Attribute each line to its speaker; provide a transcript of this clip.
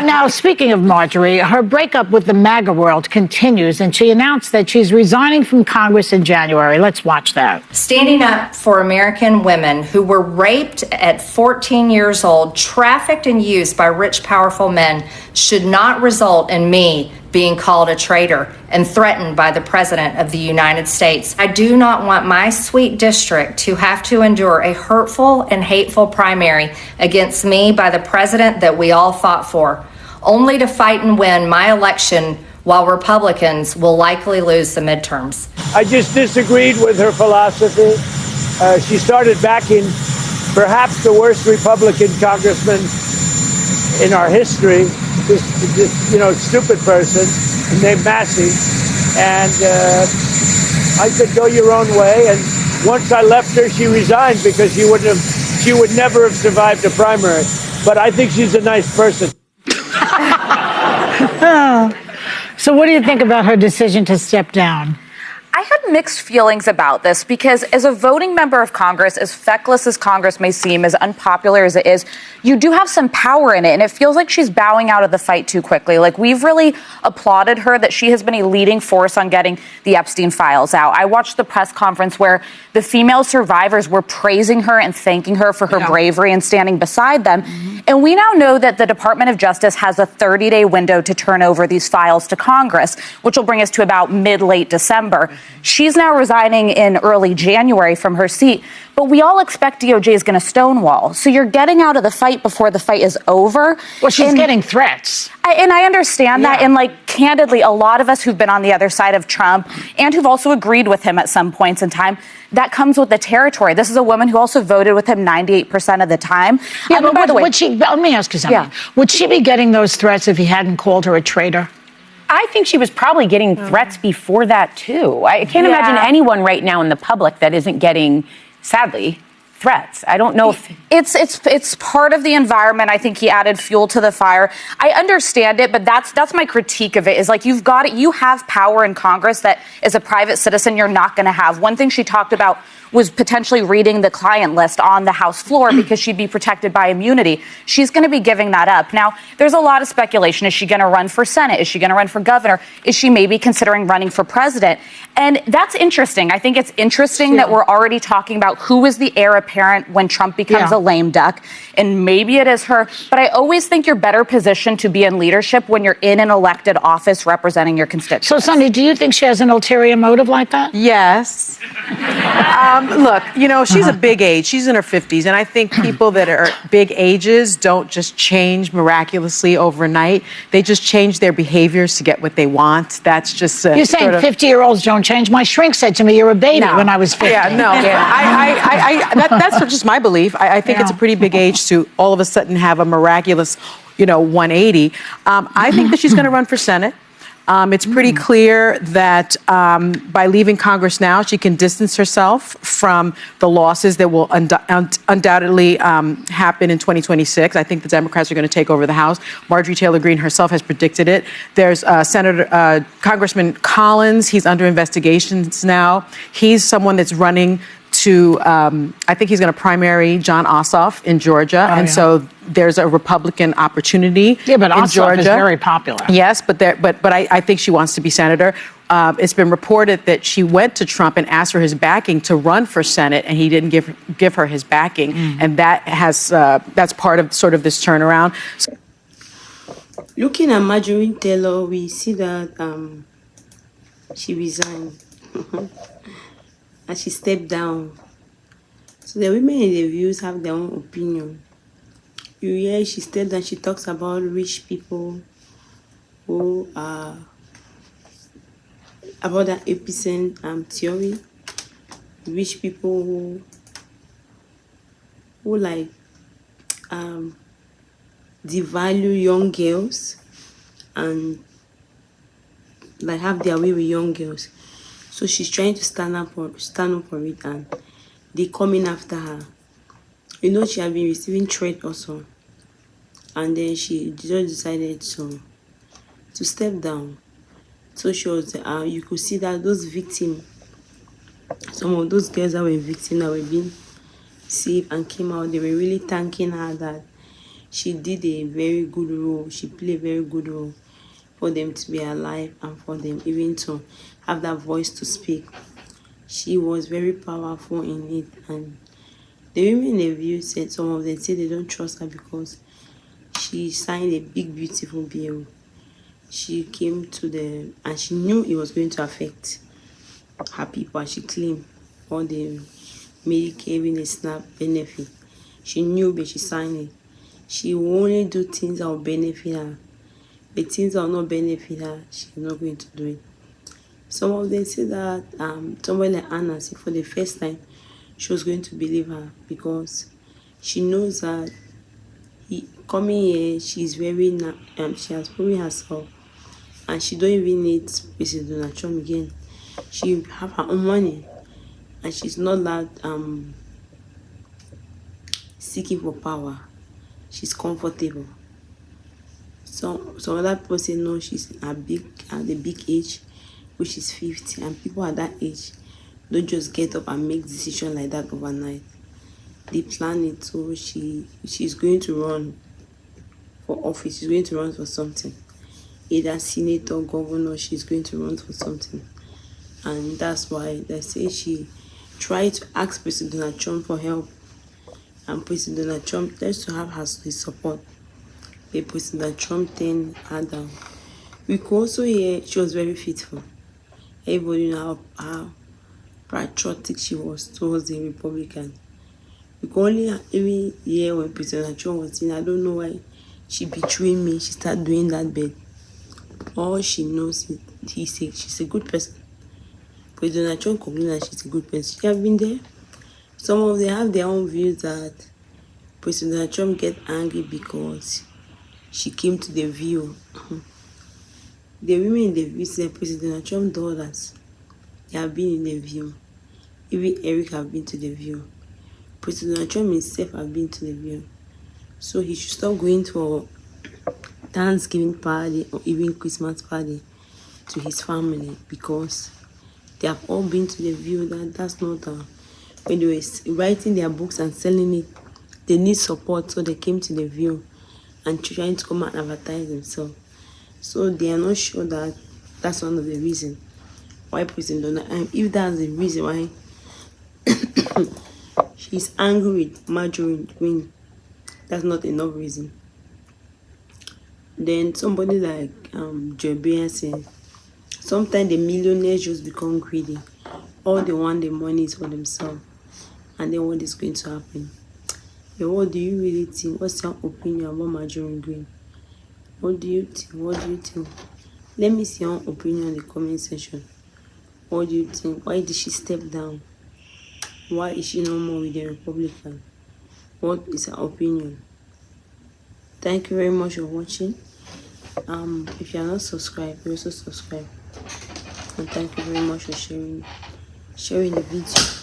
Speaker 1: Now, speaking of Marjorie, her breakup with the MAGA world continues, and she announced that she's resigning from Congress in January. Let's watch that.
Speaker 2: Standing up for American women who were raped at 14 years old, trafficked and used by rich, powerful men should not result in me being called a traitor and threatened by the President of the United States. I do not want my sweet district to have to endure a hurtful and hateful primary against me by the President that we all fought for, only to fight and win my election while Republicans will likely lose the midterms.
Speaker 3: I just disagreed with her philosophy. She started backing perhaps the worst Republican congressman in our history, this stupid person named Massey. And I said, go your own way. And once I left her, she resigned because she would never have survived a primary. But I think she's a nice person.
Speaker 1: So what do you think about her decision to step down?
Speaker 4: I had mixed feelings about this because as a voting member of Congress, as feckless as Congress may seem, as unpopular as it is, you do have some power in it. And it feels like she's bowing out of the fight too quickly. Like, we've really applauded her that she has been a leading force on getting the Epstein files out. I watched the press conference where the female survivors were praising her and thanking her for her bravery and standing beside them. And we now know that the Department of Justice has a 30-day window to turn over these files to Congress, which will bring us to about mid-late December. She's now resigning in early January from her seat, but we all expect DOJ is going to stonewall. So you're getting out of the fight before the fight is over.
Speaker 1: Well, she's getting threats.
Speaker 4: And I understand that. And, like, candidly, a lot of us who've been on the other side of Trump and who've also agreed with him at some points in time, that comes with the territory. This is a woman who also voted with him 98% of the time.
Speaker 1: Yeah, but by the way, let me ask you something. Yeah. Would she be getting those threats if he hadn't called her a traitor?
Speaker 5: I think she was probably getting threats before that, too. I can't imagine anyone right now in the public that isn't getting, sadly, threats. I don't know if
Speaker 4: it's part of the environment. I think he added fuel to the fire. I understand it, but that's my critique of it, is like, you've got it. You have power in Congress that as a private citizen you're not going to have. One thing she talked about was potentially reading the client list on the House floor because she'd be protected by immunity. She's going to be giving that up. Now, there's a lot of speculation. Is she going to run for Senate? Is she going to run for governor? Is she maybe considering running for president? And that's interesting. I think it's interesting that we're already talking about who is the heir apparent when Trump becomes a lame duck. And maybe it is her. But I always think you're better positioned to be in leadership when you're in an elected office representing your constituents.
Speaker 1: So, Sonia, do you think she has an ulterior motive like that?
Speaker 6: Yes. Look, she's a big age. She's in her 50s. And I think people that are big ages don't just change miraculously overnight. They just change their behaviors to get what they want. That's just
Speaker 1: You're saying 50-year-olds don't change? My shrink said to me, you're a baby when I was 50.
Speaker 6: Yeah, no. That's just my belief. I think it's a pretty big age to all of a sudden have a miraculous, 180. I think that she's going to run for Senate. It's pretty clear that by leaving Congress now, she can distance herself from the losses that will undoubtedly happen in 2026. I think the Democrats are going to take over the House. Marjorie Taylor Greene herself has predicted it. There's Congressman Collins. He's under investigations now. He's someone that's running to, I think he's going to primary John Ossoff in Georgia. So there's a Republican opportunity in
Speaker 1: but Ossoff
Speaker 6: Georgia.
Speaker 1: is very popular.
Speaker 6: Yes, but I think she wants to be senator. It's been reported that she went to Trump and asked for his backing to run for Senate, and he didn't give her his backing. And that's part of sort of this turnaround.
Speaker 7: Looking at Marjorie Taylor, we see that she resigned. And she stepped down. So the women in the views have their own opinion. You hear she stepped down, she talks about rich people who are about that 8% theory. Rich people who like devalue young girls and like have their way with young girls. So she's trying to stand up for it, and they coming after her. She has been receiving threat also, and then she just decided to step down. So she was, you could see that those victims, some of those girls that were victims that were being saved and came out, they were really thanking her that she did a very good role. She played a very good role for them to be alive and for them even to have that voice to speak. She was very powerful in it, and the women in the View said, some of them say they don't trust her because she signed a big, beautiful bill. She came to and she knew it was going to affect her people, and she claimed all the Medicare, even a SNAP benefit. She knew, but she signed it. She will only do things that will benefit her. The things that will not benefit her, she's not going to do it. Some of them say that somebody like Anna said for the first time she was going to believe her because she knows that coming here, she's very she has proven herself, and she don't even need President Donald Trump again. She have her own money, and she's not that seeking for power. She's comfortable. So other people say no, she's at the big age, which is 50, and people at that age don't just get up and make decisions like that overnight. They plan it, so she's going to run for office. She's going to run for something, either senator, governor. She's going to run for something, and that's why they say she tried to ask President Donald Trump for help, and President Donald Trump tries to have his support. But President Trump turned her down. We could also hear she was very faithful. Everybody know how patriotic she was towards the Republican. We could only even hear when President Trump was saying, I don't know why she betrayed me. She started doing that, but all she knows is she's a good person. President Trump concluded that she's a good person. She has been there. Some of them have their own views that President Trump get angry because she came to the View. The women in the View said President Trump's daughters, they have been in the View. Even Eric have been to the View. President Trump himself have been to the View. So he should stop going to a Thanksgiving party or even Christmas party to his family, because they have all been to the View. That's not when they were writing their books and selling it, they need support, so they came to the View and trying to come and advertise themselves. So they are not sure that that's one of the reasons why President Donald, and if that's the reason why she's angry with Marjorie Greene, that's not enough reason. Then somebody like Joe Biden said, sometimes the millionaires just become greedy. All they want the money is for themselves, and then what is going to happen? But what do you really think? What's your opinion about Marjorie Greene? What do you think? What do you think? Let me see your opinion in the comment section. What do you think? Why did she step down? Why is she no more with the Republican? What is her opinion? Thank you very much for watching. If you are not subscribed, you also subscribe. And thank you very much for sharing the video.